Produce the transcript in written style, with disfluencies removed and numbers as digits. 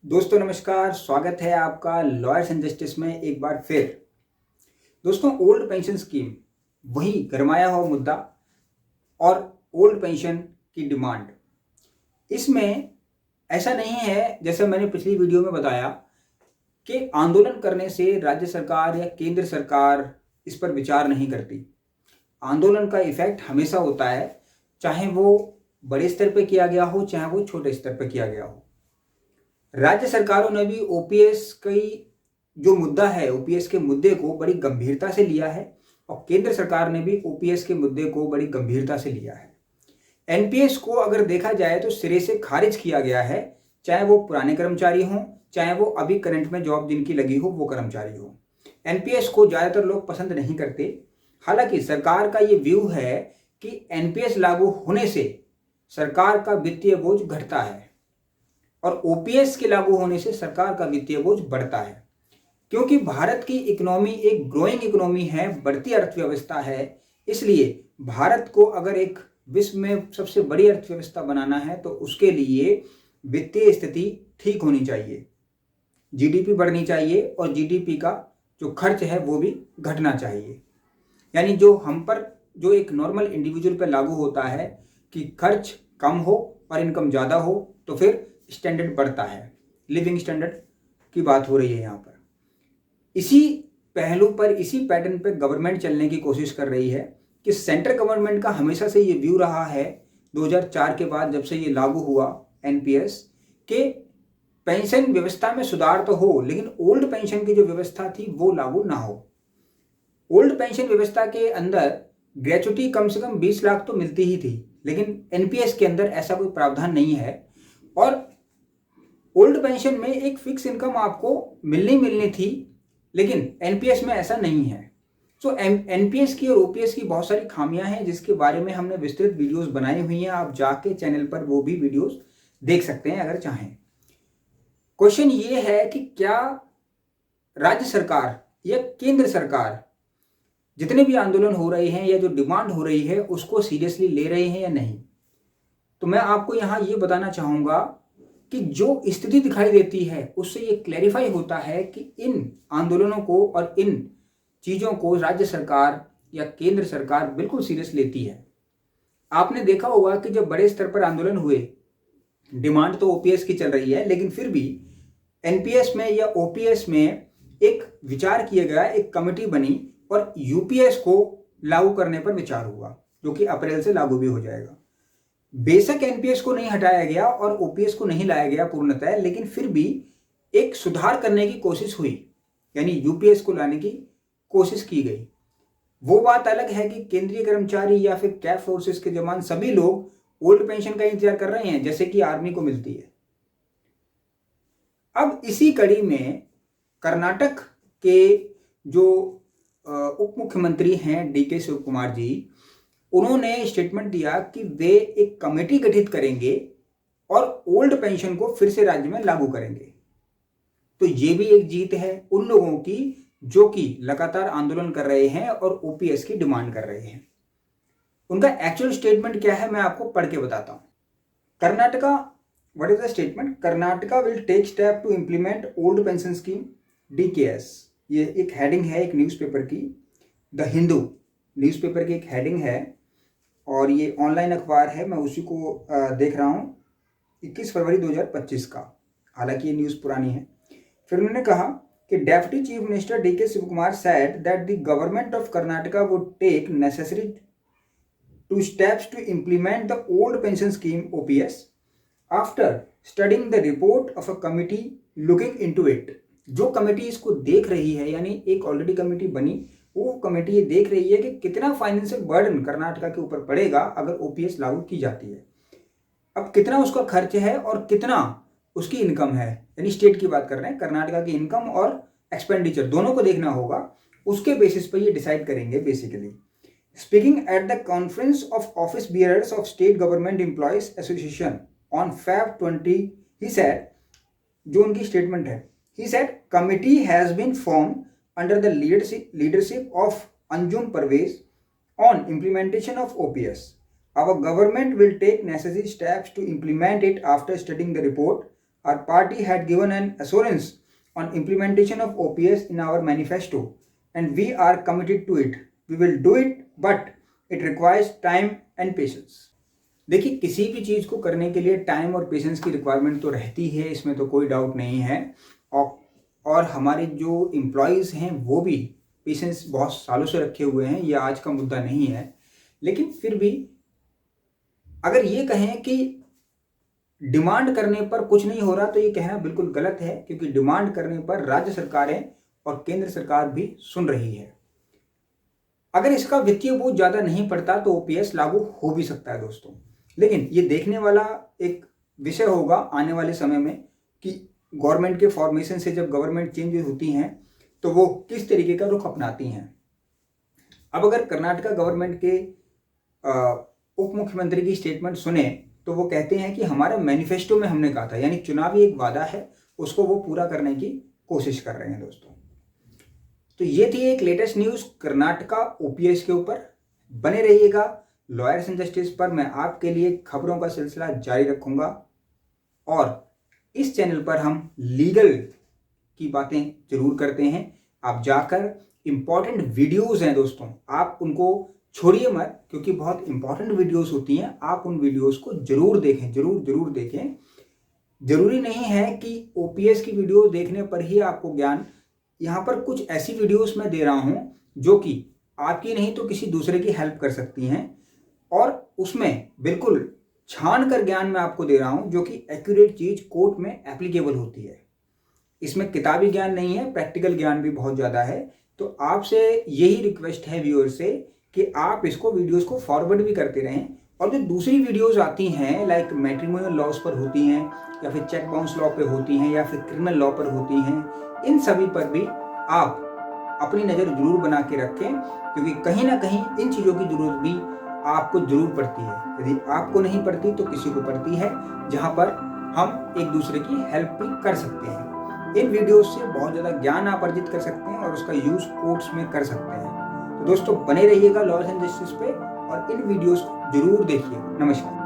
दोस्तों नमस्कार, स्वागत है आपका लॉयर्स एंड जस्टिस में एक बार फिर। दोस्तों, ओल्ड पेंशन स्कीम वही गरमाया हुआ मुद्दा और ओल्ड पेंशन की डिमांड। इसमें ऐसा नहीं है, जैसे मैंने पिछली वीडियो में बताया, कि आंदोलन करने से राज्य सरकार या केंद्र सरकार इस पर विचार नहीं करती। आंदोलन का इफेक्ट हमेशा होता है, चाहे वो बड़े स्तर पर किया गया हो, चाहे वो छोटे स्तर पर किया गया हो। राज्य सरकारों ने भी ओपीएस की जो मुद्दा है, ओपीएस के मुद्दे को बड़ी गंभीरता से लिया है और केंद्र सरकार ने भी ओपीएस के मुद्दे को बड़ी गंभीरता से लिया है। एनपीएस को अगर देखा जाए तो सिरे से खारिज किया गया है, चाहे वो पुराने कर्मचारी हों, चाहे वो अभी करंट में जॉब जिनकी लगी हो वो कर्मचारी हो। एनपीएस को ज़्यादातर लोग पसंद नहीं करते। हालांकि सरकार का ये व्यू है कि एनपीएस लागू होने से सरकार का वित्तीय बोझ घटता है और ओपीएस के लागू होने से सरकार का वित्तीय बोझ बढ़ता है। क्योंकि भारत की इकोनॉमी एक ग्रोइंग इकोनॉमी है, बढ़ती अर्थव्यवस्था है, इसलिए भारत को अगर एक विश्व में सबसे बड़ी अर्थव्यवस्था बनाना है तो उसके लिए वित्तीय स्थिति ठीक होनी चाहिए, जीडीपी बढ़नी चाहिए और जीडीपी का जो खर्च है वो भी घटना चाहिए। यानी जो हम पर जो एक नॉर्मल इंडिविजुअल पर लागू होता है कि खर्च कम हो और इनकम ज़्यादा हो तो फिर स्टैंडर्ड बढ़ता है, लिविंग स्टैंडर्ड की बात हो रही है यहाँ पर। इसी पहलू पर, इसी पैटर्न पर गवर्नमेंट चलने की कोशिश कर रही है कि सेंट्रल गवर्नमेंट का हमेशा से ये व्यू रहा है 2004 के बाद, जब से ये लागू हुआ एनपीएस, के पेंशन व्यवस्था में सुधार तो हो लेकिन ओल्ड पेंशन की जो व्यवस्था थी वो लागू ना हो। ओल्ड पेंशन व्यवस्था के अंदर ग्रेचुटी कम से कम 20 लाख तो मिलती ही थी, लेकिन एनपीएस के अंदर ऐसा कोई प्रावधान नहीं है और ओल्ड पेंशन में एक फिक्स इनकम आपको मिलनी थी, लेकिन एनपीएस में ऐसा नहीं है। सो एनपीएस की और ओपीएस की बहुत सारी खामियां हैं जिसके बारे में हमने विस्तृत वीडियोस बनाई हुई हैं। आप जाके चैनल पर वो भी वीडियोस देख सकते हैं अगर चाहें। क्वेश्चन ये है कि क्या राज्य सरकार या केंद्र सरकार जितने भी आंदोलन हो रहे हैं या जो डिमांड हो रही है उसको सीरियसली ले रहे हैं या नहीं। तो मैं आपको यहाँ ये बताना चाहूँगा कि जो स्थिति दिखाई देती है उससे ये क्लैरिफाई होता है कि इन आंदोलनों को और इन चीज़ों को राज्य सरकार या केंद्र सरकार बिल्कुल सीरियस लेती है। आपने देखा होगा कि जब बड़े स्तर पर आंदोलन हुए, डिमांड तो ओपीएस की चल रही है, लेकिन फिर भी एनपीएस में या ओपीएस में एक विचार किया गया, एक कमेटी बनी और यूपीएस को लागू करने पर विचार हुआ, जो कि अप्रैल से लागू भी हो जाएगा। बेशक एनपीएस को नहीं हटाया गया और ओपीएस को नहीं लाया गया पूर्णतः, लेकिन फिर भी एक सुधार करने की कोशिश हुई, यानी यूपीएस को लाने की कोशिश की गई। वो बात अलग है कि केंद्रीय कर्मचारी या फिर कैब फोर्सेस के जवान सभी लोग ओल्ड पेंशन का इंतजार कर रहे हैं जैसे कि आर्मी को मिलती है। अब इसी कड़ी में कर्नाटक के जो उप मुख्यमंत्री हैं डीके शिव कुमार जी, उन्होंने स्टेटमेंट दिया कि वे एक कमेटी गठित करेंगे और ओल्ड पेंशन को फिर से राज्य में लागू करेंगे। तो ये भी एक जीत है उन लोगों की जो कि लगातार आंदोलन कर रहे हैं और ओपीएस की डिमांड कर रहे हैं। उनका एक्चुअल स्टेटमेंट क्या है मैं आपको पढ़ के बताता हूं। Karnataka, what is the statement? Karnataka will take step to implement old pension scheme DKS. ये एक हेडिंग है एक न्यूज़पेपर की, द हिंदू न्यूज़पेपर की एक हेडिंग है और ये ऑनलाइन अखबार है, मैं उसी को देख रहा हूँ, 21 फरवरी 2025 का, हालांकि ये न्यूज़ पुरानी है। फिर उन्होंने कहा कि deputy chief minister DK Shivakumar said that the government of Karnataka would take necessary to steps to implement the old pension scheme OPS after studying the report of a committee looking into it। जो committee इसको देख रही है, यानी एक already committee बनी, वो committee ये देख रही है कि कितना फाइनेंशियल बर्डन कर्नाटका के ऊपर पड़ेगा अगर ओपीएस लागू की जाती है। अब कितना उसका खर्च है और कितना उसकी इनकम है, यानी स्टेट की बात कर रहे हैं, कर्नाटका की इनकम और एक्सपेंडिचर दोनों को देखना होगा, उसके बेसिस पर ये डिसाइड करेंगे basically. Speaking at the conference of office bearers of state government employees association on Feb 20, he said, जो उनकी स्टेटमेंट है, he said committee has been formed under the leadership of Anjum Parvez on implementation of OPS. Our government will take necessary steps to implement it after studying the report. Our party had given an assurance on implementation of OPS in our manifesto, and we are committed to it. We will do it, but it requires time and patience. देखिए, किसी भी चीज़ को करने के लिए time और patience की requirement तो रहती है, इसमें तो कोई डाउट नहीं है। और हमारे जो एम्प्लॉयज़ हैं वो भी पेशेंस बहुत सालों से रखे हुए हैं, ये आज का मुद्दा नहीं है। लेकिन फिर भी अगर ये कहें कि डिमांड करने पर कुछ नहीं हो रहा, तो ये कहना बिल्कुल गलत है, क्योंकि डिमांड करने पर राज्य सरकारें और केंद्र सरकार भी सुन रही है। अगर इसका वित्तीय बोझ ज़्यादा नहीं पड़ता तो ओपीएस लागू हो भी सकता है दोस्तों, लेकिन ये देखने वाला एक विषय होगा आने वाले समय में कि गवर्नमेंट के फॉर्मेशन से जब गवर्नमेंट चेंज होती हैं तो वो किस तरीके का रुख अपनाती हैं। अब अगर कर्नाटका गवर्नमेंट के उप मुख्यमंत्री की स्टेटमेंट सुने तो वो कहते हैं कि हमारे मैनिफेस्टो में हमने कहा था, यानी चुनावी एक वादा है, उसको वो पूरा करने की कोशिश कर रहे हैं दोस्तों। तो ये थी एक लेटेस्ट न्यूज़ कर्नाटका ओपीएस के ऊपर। बने रहिएगा लॉयर्स एंड जस्टिस पर, मैं आपके लिए खबरों का सिलसिला जारी रखूंगा और इस चैनल पर हम लीगल की बातें जरूर करते हैं। आप जाकर इम्पॉर्टेंट वीडियोज़ हैं दोस्तों, आप उनको छोड़िए मत, क्योंकि बहुत इंपॉर्टेंट वीडियोस होती हैं। आप उन वीडियोस को जरूर देखें, जरूर देखें। जरूरी नहीं है कि ओपीएस की वीडियो देखने पर ही आपको ज्ञान, यहाँ पर कुछ ऐसी वीडियोस मैं दे रहा हूँ जो कि आपकी नहीं तो किसी दूसरे की हेल्प कर सकती हैं, और उसमें बिल्कुल छान कर ज्ञान मैं आपको दे रहा हूँ जो कि एक्यूरेट चीज़ कोर्ट में एप्लीकेबल होती है। इसमें किताबी ज्ञान नहीं है, प्रैक्टिकल ज्ञान भी बहुत ज़्यादा है। तो आपसे यही रिक्वेस्ट है व्यूअर से कि आप इसको वीडियोस को फॉरवर्ड भी करते रहें, और जो दूसरी वीडियोस आती हैं लाइक मैट्रिमोनियल लॉज पर होती हैं, या फिर चेक बाउंस लॉ पे होती हैं, या फिर क्रिमिनल लॉ पर होती हैं, इन सभी पर भी आप अपनी नज़र जरूर बना के रखें, क्योंकि कहीं ना कहीं इन चीज़ों की जरूरत भी आपको जरूर पड़ती है। यदि आपको नहीं पड़ती तो किसी को पड़ती है, जहाँ पर हम एक दूसरे की हेल्प भी कर सकते हैं। इन वीडियोस से बहुत ज़्यादा ज्ञान आप अर्जित कर सकते हैं और उसका यूज़ कोर्ट्स में कर सकते हैं। तो दोस्तों बने रहिएगा लॉयर्स एंड जस्टिस पे और इन वीडियोस को जरूर देखिए। नमस्कार।